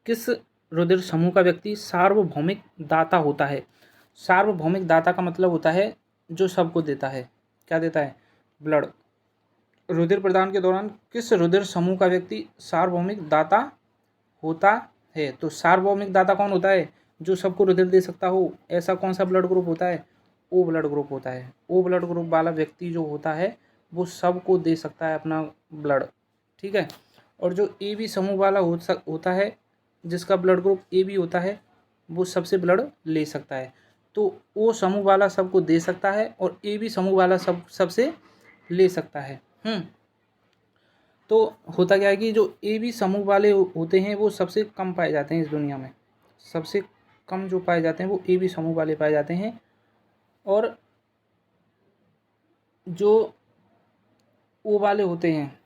Speaker 1: किस रुधिर समूह का व्यक्ति सार्वभौमिक दाता होता है। सार्वभौमिक दाता का मतलब होता है जो सबको देता है, क्या देता है, ब्लड। रुधिर प्रदान के दौरान किस रुधिर समूह का व्यक्ति सार्वभौमिक दाता होता है। तो सार्वभौमिक दाता कौन होता है, जो सबको रुधिर दे सकता हो। ऐसा कौन सा ब्लड ग्रुप होता है, ओ ब्लड ग्रुप होता है। ओ ब्लड ग्रुप वाला व्यक्ति जो होता है वो सबको दे सकता है अपना ब्लड। ठीक है, और जो ए बी समूह वाला होता है, जिसका ब्लड ग्रुप ए बी होता है, वो सबसे ब्लड ले सकता है। तो ओ समूह वाला सबको दे सकता है और ए बी समूह वाला सबसे ले सकता है। तो होता क्या है कि जो ए बी समूह वाले होते हैं वो सबसे कम पाए जाते हैं इस दुनिया में। सबसे कम जो पाए जाते हैं वो ए बी समूह वाले पाए जाते हैं, और जो ओ वाले होते हैं,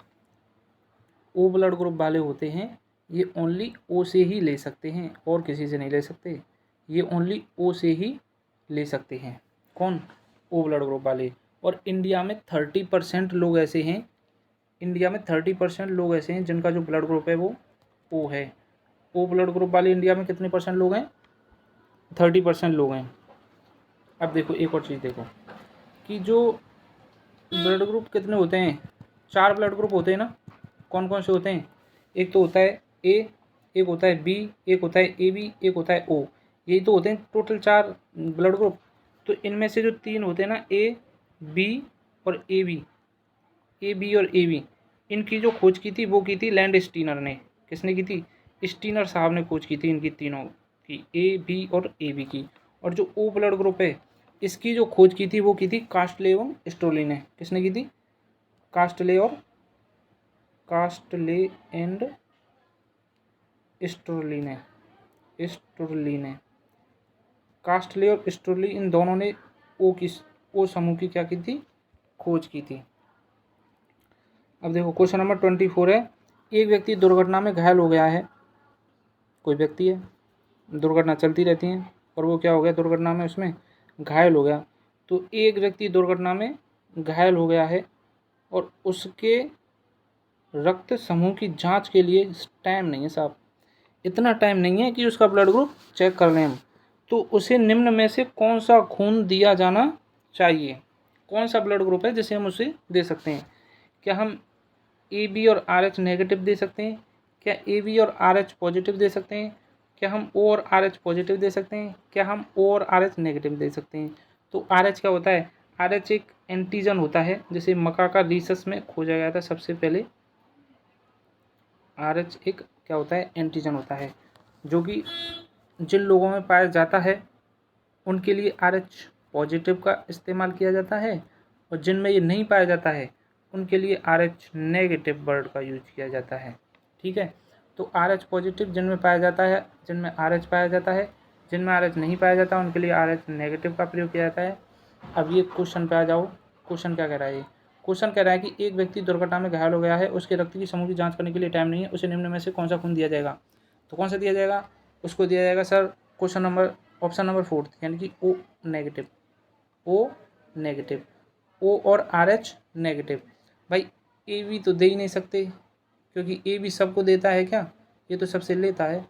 Speaker 1: ओ ब्लड ग्रुप वाले होते हैं, ये ओनली ओ से ही ले सकते हैं और किसी से नहीं ले सकते। ये ओनली ओ से ही ले सकते हैं। कौन, ओ ब्लड ग्रुप वाले। और इंडिया में 30% लोग ऐसे हैं, इंडिया में 30% लोग ऐसे हैं जिनका जो ब्लड ग्रुप है वो ओ है। ओ ब्लड ग्रुप वाले इंडिया में कितने परसेंट लोग हैं, 30% लोग हैं। अब देखो एक और चीज़ देखो कि जो ब्लड ग्रुप कितने होते हैं, 4 ब्लड ग्रुप होते हैं ना। कौन कौन से होते हैं, एक तो होता है ए, एक होता है बी, एक होता है ए बी, एक होता है ओ। यही तो होते हैं टोटल 4 ब्लड ग्रुप। तो इनमें से जो 3 होते हैं ना, ए बी और ए बी, ए बी और ए बी, इनकी जो खोज की थी वो की थी लैंड स्टीनर ने। किसने की थी, स्टीनर साहब ने खोज की थी इनकी तीनों की, ए बी और ए बी की। और जो ओ ब्लड ग्रुप है इसकी जो खोज की थी वो की थी कास्टले एवं स्टोरली ने। किसने की थी, कास्टले एंड स्टोरली ने कास्टले और स्टोरली, इन दोनों ने ओ समूह की क्या की थी, खोज की थी। अब देखो क्वेश्चन नंबर 24 है, एक व्यक्ति दुर्घटना में घायल हो गया है। कोई व्यक्ति है, दुर्घटना चलती रहती है, और वो क्या हो गया, दुर्घटना में उसमें घायल हो गया। तो एक व्यक्ति दुर्घटना में घायल हो गया है और उसके रक्त समूह की जांच के लिए टाइम नहीं है साहब, इतना टाइम नहीं है कि उसका ब्लड ग्रुप चेक कर लें हम। तो उसे निम्न में से कौन सा खून दिया जाना चाहिए। कौन सा ब्लड ग्रुप है जिसे हम उसे दे सकते हैं। क्या हम ए बी और आर एच नेगेटिव दे सकते हैं, क्या ए बी और आर एच पॉजिटिव दे सकते हैं, क्या हम ओ और आर एच पॉजिटिव दे सकते हैं, क्या हम ओ और आर एच नेगेटिव दे सकते हैं। तो आर एच क्या होता है, आर एच एक एंटीजन होता है, जिसे मकाका रीसस में खोजा गया था सबसे पहले। आर एच एक क्या होता है, एंटीजन होता है, जो कि जिन लोगों में पाया जाता है उनके लिए आर एच पॉजिटिव का इस्तेमाल किया जाता है, और जिनमें ये नहीं पाया जाता है उनके लिए आर एच नेगेटिव वर्ड का यूज किया जाता है। ठीक है, तो आर एच पॉजिटिव जिनमें पाया जाता है, जिनमें आर एच पाया जाता है, जिनमें आर एच नहीं पाया जाता उनके लिए आर एच नेगेटिव का प्रयोग किया जाता है। अब ये क्वेश्चन पे आ जाओ, क्वेश्चन क्या कह रहा है ये, क्वेश्चन कह रहा है कि एक व्यक्ति दुर्घटना में घायल हो गया है, उसके रक्त की समूह की जाँच करने के लिए टाइम नहीं है, उसे निम्न में से कौन सा खून दिया जाएगा। तो कौन सा दिया जाएगा, उसको दिया जाएगा sir question number option number 4 यानी कि ओ नेगेटिव, ओ नेगेटिव, ओ और आर एच नेगेटिव। भाई ए बी तो दे ही नहीं सकते क्योंकि ए बी सबको देता है क्या, ये तो सबसे लेता है,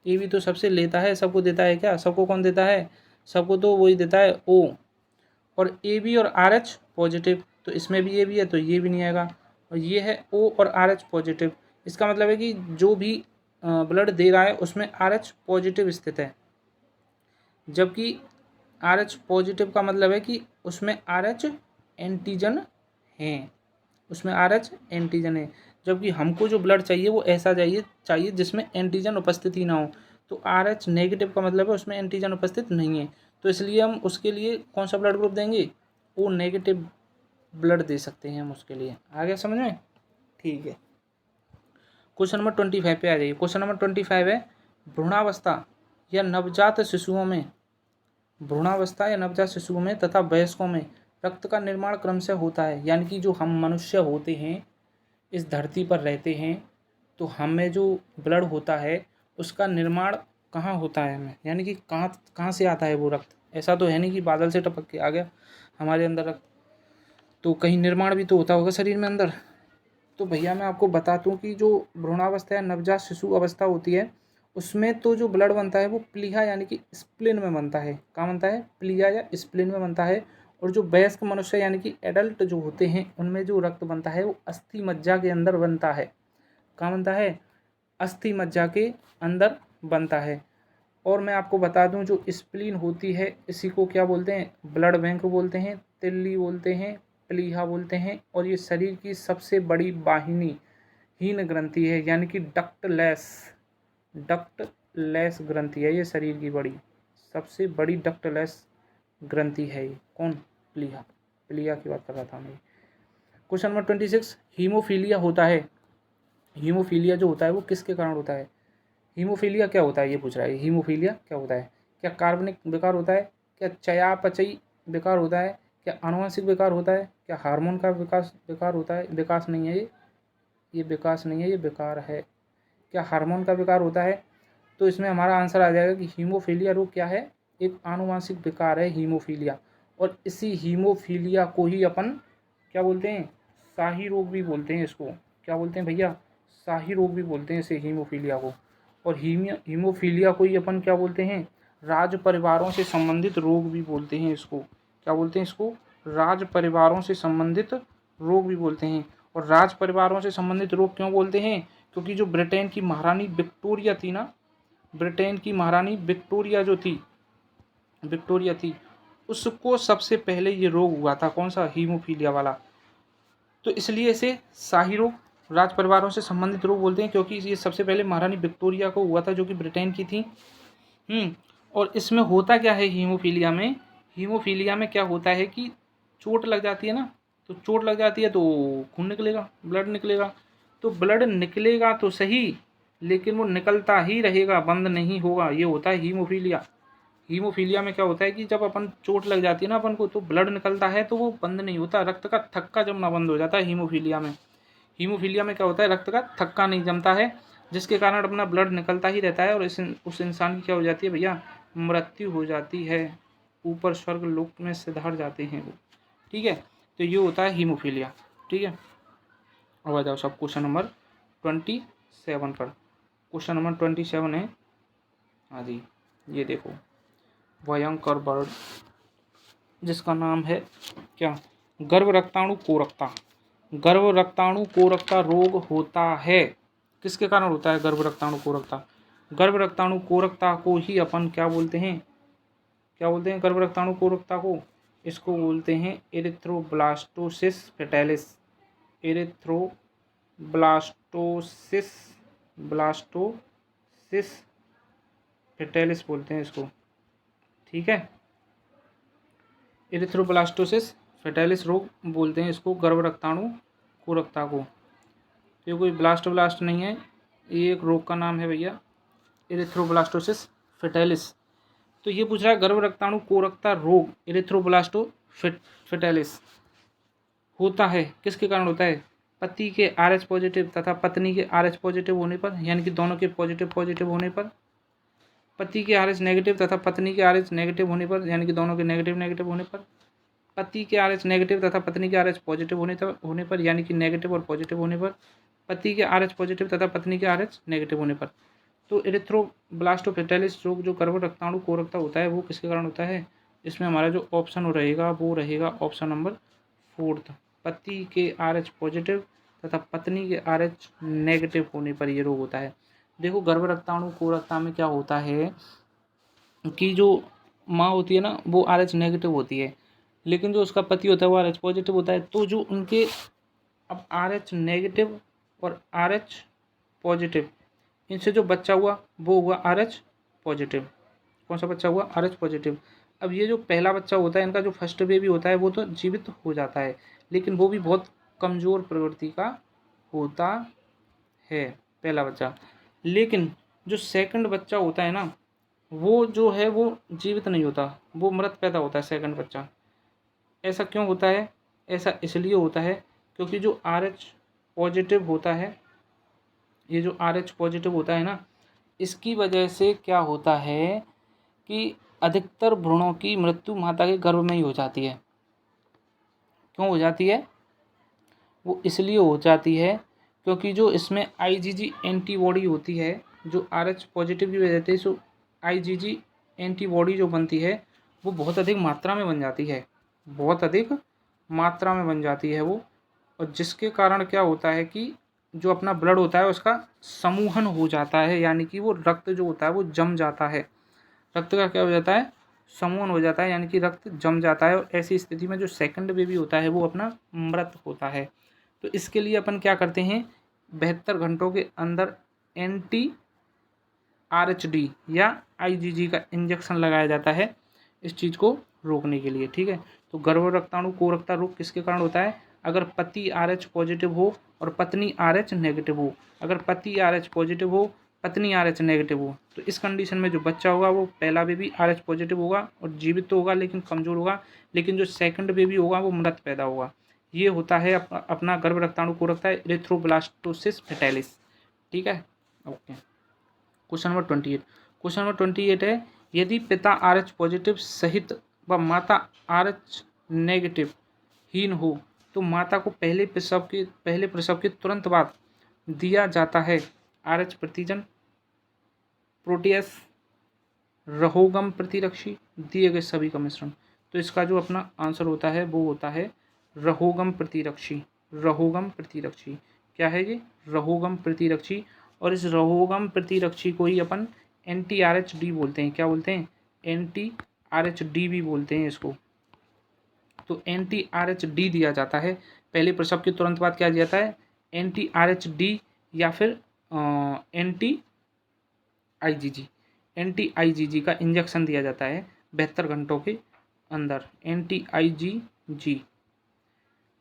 Speaker 1: ए बी तो सबसे लेता है, सबको देता है क्या, सबको कौन देता है, सबको तो वही देता है ओ। और ए बी और आर एच पॉजिटिव, तो इसमें भी ए बी है तो ये भी नहीं आएगा, और ये है ओ और आर एच पॉजिटिव। इसका मतलब है कि जो भी ब्लड दे रहा है उसमें आर एच पॉजिटिव स्थित है, जबकि आर एच पॉजिटिव का मतलब है कि उसमें आर एच एंटीजन हैं, उसमें आर एच एंटीजन है। जबकि हमको जो ब्लड चाहिए वो ऐसा चाहिए जिसमें एंटीजन उपस्थित ही ना हो। तो आर एच नेगेटिव का मतलब है उसमें एंटीजन उपस्थित नहीं है, तो इसलिए हम उसके लिए कौन सा ब्लड ग्रुप देंगे, ओ नेगेटिव ब्लड दे सकते हैं हम उसके लिए। आ गया समझ में? ठीक है, क्वेश्चन नंबर 25 पे आ जाइए। क्वेश्चन नंबर 25 है, भ्रूणावस्था या नवजात शिशुओं में, भ्रूणावस्था या नवजात शिशुओं में तथा वयस्कों में रक्त का निर्माण क्रम से होता है। यानी कि जो हम मनुष्य होते हैं, इस धरती पर रहते हैं, तो हमें जो ब्लड होता है उसका निर्माण कहाँ होता है हमें, यानी कि कहाँ कहाँ से आता है वो रक्त। ऐसा तो है नहीं कि बादल से टपक के आ गया हमारे अंदर रक्त, तो कहीं निर्माण भी तो होता होगा शरीर में अंदर। तो भैया मैं आपको बता दूं कि जो भ्रूणावस्था या नवजात शिशु अवस्था होती है उसमें तो जो ब्लड बनता है वो प्लीहा यानी कि स्प्लीन में बनता है। कहाँ बनता है? प्लीहा या स्प्लीन में बनता है। और जो वयस्क मनुष्य यानी कि एडल्ट जो होते हैं उनमें जो रक्त बनता है वो अस्थि मज्जा के अंदर बनता है। कहाँ बनता है? अस्थि मज्जा के अंदर बनता है। और मैं आपको बता दूं जो स्प्लीन होती है इसी को क्या बोलते हैं? ब्लड बैंक बोलते हैं, तिल्ली बोलते हैं, प्लीहा बोलते हैं। और ये शरीर की सबसे बड़ी वाहिनी हीन ग्रंथि है, यानी कि डक्टलेस ग्रंथि है। ये शरीर की बड़ी सबसे बड़ी डक्टलेस ग्रंथि है ये। कौन? प्लीहा, प्लीहा की बात कर रहा था मैं। क्वेश्चन नंबर 26, हीमोफीलिया होता है, हीमोफीलिया जो होता है वो किसके कारण होता है? हीमोफीलिया क्या होता है ये पूछ रहा है, हीमोफीलिया क्या होता है? क्या कार्बनिक विकार होता है? क्या चयापचयी विकार होता है? क्या आनुवंशिक विकार होता है? क्या हार्मोन का विकार होता है? विकास नहीं है ये विकास नहीं है, ये विकार है। क्या हार्मोन का विकार होता है? तो इसमें हमारा आंसर आ जाएगा कि हीमोफीलिया रोग क्या है? एक आनुवंशिक विकार है हीमोफीलिया। और इसी हीमोफीलिया को ही अपन क्या बोलते हैं? शाही रोग भी बोलते हैं इसको। क्या बोलते हैं भैया? शाही रोग भी बोलते हैं इसे, हीमोफीलिया को। और हीमोफीलिया को ही अपन क्या बोलते हैं? राज परिवारों से संबंधित रोग भी बोलते हैं इसको। क्या बोलते हैं इसको? राज परिवारों से संबंधित रोग भी बोलते हैं। और राज परिवारों से संबंधित रोग क्यों बोलते हैं? क्योंकि जो ब्रिटेन की महारानी विक्टोरिया थी ना, ब्रिटेन की महारानी विक्टोरिया जो थी, विक्टोरिया थी, उसको सबसे पहले ये रोग हुआ था। कौन सा? हीमोफीलिया वाला। तो इसलिए इसे शाही रोग, राज परिवारों से संबंधित रोग बोलते हैं, क्योंकि ये सबसे पहले महारानी विक्टोरिया को हुआ था जो कि ब्रिटेन की थी। और इसमें होता क्या है हीमोफीलिया में? हीमोफीलिया में क्या होता है कि चोट लग जाती है ना, तो चोट लग जाती है तो खून निकलेगा, ब्लड निकलेगा। तो ब्लड निकलेगा तो सही, लेकिन वो निकलता ही रहेगा, बंद नहीं होगा। ये होता है हीमोफीलिया। हीमोफीलिया में क्या होता है कि जब अपन चोट लग जाती है ना अपन को, तो ब्लड निकलता है तो वो बंद नहीं होता, रक्त का थक्का जमना बंद हो जाता है हीमोफीलिया में। हीमोफीलिया में क्या होता है? रक्त का थक्का नहीं जमता है, जिसके कारण अपना ब्लड निकलता ही रहता है। और उस इंसान की क्या हो जाती है भैया? मृत्यु हो जाती है। ऊपर स्वर्ग लोक में सिधार जाते हैं वो। ठीक है, तो ये होता है हीमोफीलिया। ठीक है, अब आ जाओ सब क्वेश्चन नंबर 27 पर। क्वेश्चन नंबर 27 है, हाँ जी, ये देखो, भयंकर बर्ड जिसका नाम है क्या? गर्भ रक्ताणु कोरकता। गर्भ रक्ताणु कोरकता रोग होता है। किसके कारण होता है गर्भ रक्ताणु कोरकता? गर्भ रक्ताणु कोरकता को ही अपन क्या बोलते हैं? क्या बोलते हैं गर्भ रक्ताणु कोरकता को? इसको बोलते हैं erythroblastosis fetalis. Erythroblastosis blastocyst fetalis बोलते हैं इसको। ठीक है, एरिथ्रोब्लास्टोसिस फेटालिस रोग बोलते हैं इसको, गर्भ रक्ताणु कोरकता को। तो ये कोई ब्लास्ट नहीं है, ये एक रोग का नाम है भैया, एरिथ्रोब्लास्टोसिस फेटालिस। तो ये पूछ रहा है गर्भ रक्ताणु कोरकता रोग एरिथ्रोब्लास्टो फेटालिस होता है, किसके कारण होता है? पति के RH पॉजिटिव तथा पत्नी के RH पॉजिटिव होने पर, यानी कि दोनों के पॉजिटिव होने पर। पति के RH नेगेटिव तथा पत्नी के RH नेगेटिव होने पर, यानी कि दोनों के नेगेटिव नेगेटिव होने पर, पति के RH नेगेटिव तथा पत्नी के RH पॉजिटिव होने पर, यानी कि नेगेटिव और पॉजिटिव होने पर, पति के RH पॉजिटिव तथा पत्नी के RH नेगेटिव होने पर। तो एरिथ्रोब्लास्टोफेटालिस रोग जो गर्भ रक्ताणु कोरकता होता है वो किसके कारण होता है? इसमें हमारा जो ऑप्शन रहेगा वो रहेगा ऑप्शन नंबर 4, पति के RH पॉजिटिव तथा पत्नी के RH नेगेटिव होने पर ये रोग होता है। देखो गर्भ रक्ताणु कोरकता में क्या होता है कि जो माँ होती है ना वो RH नेगेटिव होती है, लेकिन जो उसका पति होता है वो RH पॉजिटिव होता है। तो जो उनके अब RH नेगेटिव और RH पॉजिटिव, इनसे जो बच्चा हुआ वो हुआ RH पॉजिटिव। कौन सा बच्चा हुआ? RH positive. अब ये जो पहला बच्चा होता है, इनका जो फर्स्ट बेबी होता है वो तो जीवित हो जाता है, लेकिन वो भी बहुत कमज़ोर प्रवृत्ति का होता है पहला बच्चा। लेकिन जो सेकंड बच्चा होता है ना वो जो है वो जीवित नहीं होता, वो मृत पैदा होता है सेकंड बच्चा। ऐसा क्यों होता है? ऐसा इसलिए होता है क्योंकि जो RH पॉजिटिव होता है, ये जो RH पॉजिटिव होता है ना, इसकी वजह से क्या होता है कि अधिकतर भ्रूणों की मृत्यु माता के गर्भ में ही हो जाती है। क्यों हो जाती है? वो इसलिए हो जाती है क्योंकि जो इसमें IgG एंटीबॉडी होती है, जो RH पॉजिटिव की वजह से जो IgG एंटीबॉडी जो बनती है वो बहुत अधिक मात्रा में बन जाती है, बहुत अधिक मात्रा में बन जाती है वो। और जिसके कारण क्या होता है कि जो अपना ब्लड होता है उसका समूहन हो जाता है, यानी कि वो रक्त जो होता है वो जम जाता है। रक्त का क्या हो जाता है? समूहन हो जाता है, यानी कि रक्त जम जाता है। और ऐसी स्थिति में जो सेकंड बेबी होता है वो अपना मृत होता है। तो इसके लिए अपन क्या करते हैं, 72 घंटों के अंदर anti-RHD या IgG का इंजेक्शन लगाया जाता है इस चीज़ को रोकने के लिए। ठीक है, तो गर्भ रक्ताणु कोरकता रोग किसके कारण होता है? अगर पति RH पॉजिटिव हो और पत्नी RH नेगेटिव हो। अगर पति RH पॉजिटिव हो, पत्नी RH नेगेटिव हो, तो इस कंडीशन में जो बच्चा होगा वो पहला बेबी RH पॉजिटिव होगा और जीवित तो होगा लेकिन कमज़ोर होगा, लेकिन जो सेकंड बेबी होगा वो मृत पैदा होगा। ये होता है अपना गर्भ रक्ताणु कोरकता है, एरिथ्रोब्लास्टोसिस फेटालिस। ठीक है, okay. Question number 28। Question number 28 है, यदि पिता RH पॉजिटिव सहित व माता RH नेगेटिव हीन हो तो माता को पहले प्रसव के तुरंत बाद दिया जाता है RH प्रतिजन, प्रोटियस, रहोगम प्रतिरक्षी, दिए गए सभी का मिश्रण। तो इसका जो अपना आंसर होता है वो होता है रहोगम प्रतिरक्षी। रहोगम प्रतिरक्षी क्या है? ये रहोगम प्रतिरक्षी। और इस रहोगम प्रतिरक्षी को ही अपन anti-RHD बोलते हैं। क्या बोलते हैं? anti-RHD भी बोलते हैं इसको। तो anti-RHD दिया जाता है पहले प्रसव के तुरंत बाद। क्या दिया जाता है? anti-RHD या फिर anti-IgG का इंजेक्शन दिया जाता है 72 घंटों के अंदर। anti-IgG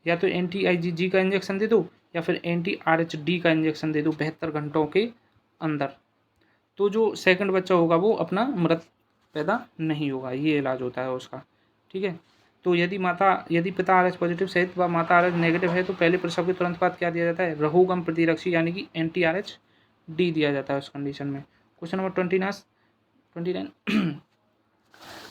Speaker 1: या तो anti-IgG का इंजेक्शन दे दो या फिर anti-RHD का इंजेक्शन दे दो 72 घंटों के अंदर। तो जो सेकंड बच्चा होगा वो अपना मृत पैदा नहीं होगा, ये इलाज होता है उसका। ठीक है, तो यदि पिता RH पॉजिटिव सहित व माता RH नेगेटिव है तो पहले प्रसव के तुरंत बाद क्या दिया जाता है? रहोगम प्रतिरक्षी यानी कि anti-RHD दिया जाता है उस कंडीशन में। क्वेश्चन नंबर 29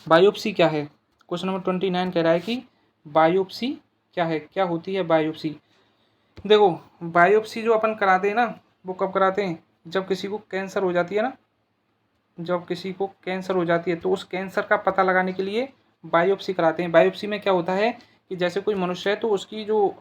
Speaker 1: बायोप्सी क्या है? क्वेश्चन नंबर 29 कह रहा है कि बायोप्सी क्या है, क्या होती है बायोप्सी? देखो बायोप्सी जो अपन कराते हैं ना वो कब कराते हैं? जब किसी को कैंसर हो जाती है ना, जब किसी को कैंसर हो जाती है तो उस कैंसर का पता लगाने के लिए बायोप्सी कराते हैं। बायोप्सी में क्या होता है कि जैसे कोई मनुष्य है तो उसकी जो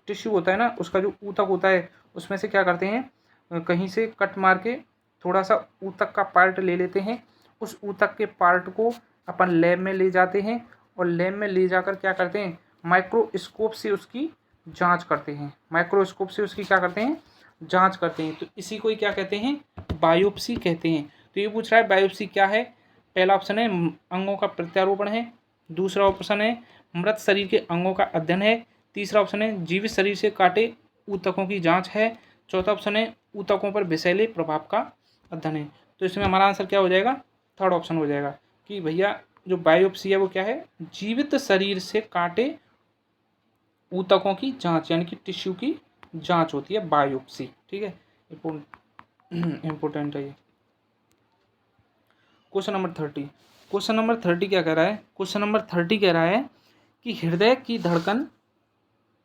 Speaker 1: टिश्यू होता है ना, उसका जो ऊतक होता है उसमें से क्या करते हैं, कहीं से कट मार के थोड़ा सा ऊतक का पार्ट ले लेते हैं। उस ऊतक के पार्ट को अपन लैब में ले जाते हैं और लैब में ले जाकर क्या करते हैं, माइक्रोस्कोप से उसकी जांच करते हैं। माइक्रोस्कोप से उसकी क्या करते हैं, जांच करते हैं। तो इसी को ही क्या कहते हैं, बायोप्सी कहते हैं। तो ये पूछ रहा है बायोप्सी क्या है। पहला ऑप्शन है अंगों का प्रत्यारोपण है, दूसरा ऑप्शन है मृत शरीर के अंगों का अध्ययन है, तीसरा ऑप्शन है जीवित शरीर से काटे ऊतकों की जांच है, चौथा ऑप्शन है ऊतकों पर विषैले प्रभाव का अध्ययन है। तो इसमें हमारा आंसर क्या हो जाएगा, थर्ड ऑप्शन हो जाएगा कि भैया जो बायोप्सी है वो क्या है, जीवित शरीर से काटे ऊतकों की जांच यानी कि टिश्यू की जांच होती है बायोप्सी। ठीक है, इम्पोर्टेंट है ये। Question number 30। क्वेश्चन नंबर 30 क्या कह रहा है? क्वेश्चन नंबर 30 कह रहा है कि हृदय की धड़कन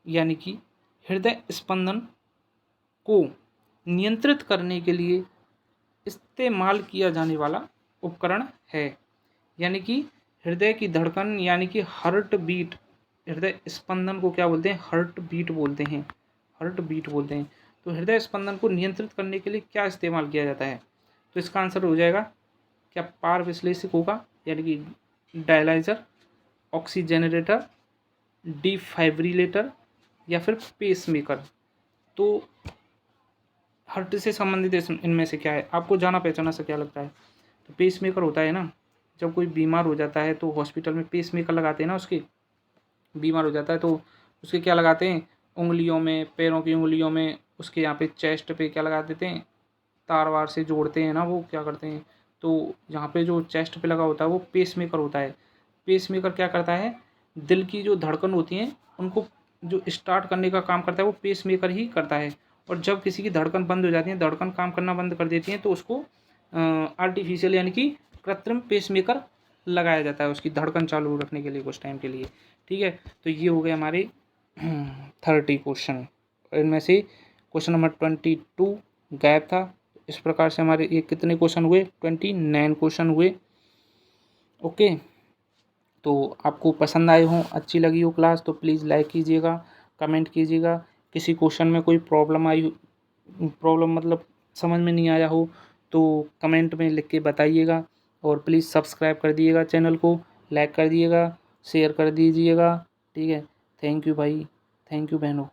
Speaker 1: यानी कि हृदय स्पंदन को नियंत्रित करने के लिए इस्तेमाल किया जाने वाला उपकरण है। यानी कि हृदय की धड़कन यानी कि हार्ट बीट, हृदय स्पंदन को क्या बोलते हैं? हार्ट बीट बोलते हैं, हार्ट बीट बोलते हैं। तो हृदय स्पंदन को नियंत्रित करने के लिए क्या इस्तेमाल किया जाता है? तो इसका आंसर हो जाएगा क्या? पार विश्लेषक होगा यानी कि डायलाइजर, ऑक्सीजनरेटर, डिफाइब्रिलेटर या फिर पेसमेकर। तो हार्ट से संबंधित इनमें से क्या है? आपको जाना पहचाना से क्या लगता है? तो पेसमेकर होता है ना, जब कोई बीमार हो जाता है तो हॉस्पिटल में पेसमेकर लगाते हैं ना, उसके बीमार हो जाता है तो उसके क्या लगाते हैं? उंगलियों में, पैरों की उंगलियों में, उसके यहाँ पे चेस्ट पे क्या लगा देते हैं? तार वार से जोड़ते हैं ना, वो क्या करते हैं? तो यहाँ पे जो चेस्ट पे लगा होता है वो पेसमेकर होता है। पेसमेकर क्या करता है? दिल की जो धड़कन होती है उनको जो स्टार्ट करने का काम करता है वो पेसमेकर ही करता है। और जब किसी की धड़कन बंद हो जाती है, धड़कन काम करना बंद कर देती है, तो उसको आर्टिफिशियल यानी कि कृत्रिम पेसमेकर लगाया जाता है उसकी धड़कन चालू रखने के लिए कुछ टाइम के लिए। ठीक है, तो ये हो गए हमारे 30 क्वेश्चन। इनमें से क्वेश्चन नंबर 22 गायब था। इस प्रकार से हमारे ये कितने क्वेश्चन हुए? 29 क्वेश्चन हुए। ओके, तो आपको पसंद आए हों, अच्छी लगी हो क्लास, तो प्लीज़ लाइक कीजिएगा, कमेंट कीजिएगा। किसी क्वेश्चन में कोई प्रॉब्लम आई, प्रॉब्लम मतलब समझ में नहीं आया हो तो कमेंट में लिख के बताइएगा। और प्लीज़ सब्सक्राइब कर दिएगा चैनल को, लाइक कर दिएगा, शेयर कर दीजिएगा। ठीक है, थैंक यू भाई, थैंक यू बहनों।